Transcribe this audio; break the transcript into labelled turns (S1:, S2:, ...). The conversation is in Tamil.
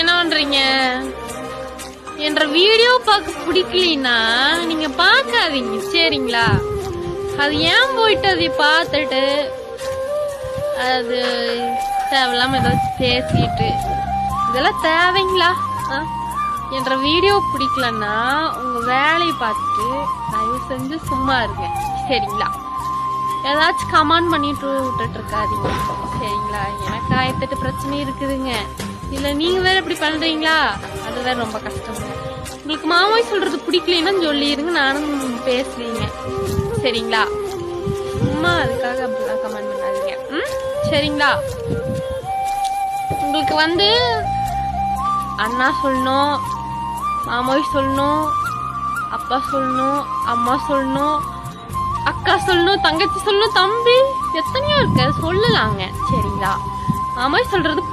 S1: என்ன பண்றீங்க? என்ற வீடியோ பார்க்க பிடிக்கலனா நீங்க பார்க்காதீங்க சரிங்களா? அது ஏன் போயிட்டு அதை பார்த்துட்டு அது தேவையில்லாம ஏதாச்சும் பேசிட்டு இதெல்லாம் தேவைங்களா? என்ற வீடியோ பிடிக்கலன்னா உங்க வேலையை பார்த்துட்டு தயவு செஞ்சு சும்மா இருங்க சரிங்களா? ஏதாச்சும் கமெண்ட் பண்ணிட்டு விட்டுட்டு இருக்காதீங்க சரிங்களா? எனக்கு 1008 பிரச்சனை இருக்குதுங்க. இல்ல நீங்க வேற இப்படி பண்றீங்களா? அது வேற ரொம்ப கஷ்டம். உங்களுக்கு மாமாய் சொல்றது பிடிக்கலன்னா சொல்லிருங்க, நானும் பேசுறீங்க சரிங்களா? சும்மா அதுக்காக அப்படிலாம் கமெண்ட் பண்ணாதீங்க சரிங்களா? உங்களுக்கு அண்ணா சொல்லணும், மாமாய் சொல்லணும், அப்பா சொல்லணும், அம்மா சொல்லணும், அக்கா சொல்லணும், தங்கச்சி சொல்லணும், தம்பி எத்தனையோ இருக்கு சொல்லலாங்க சரிங்களா? மாமாய் சொல்றது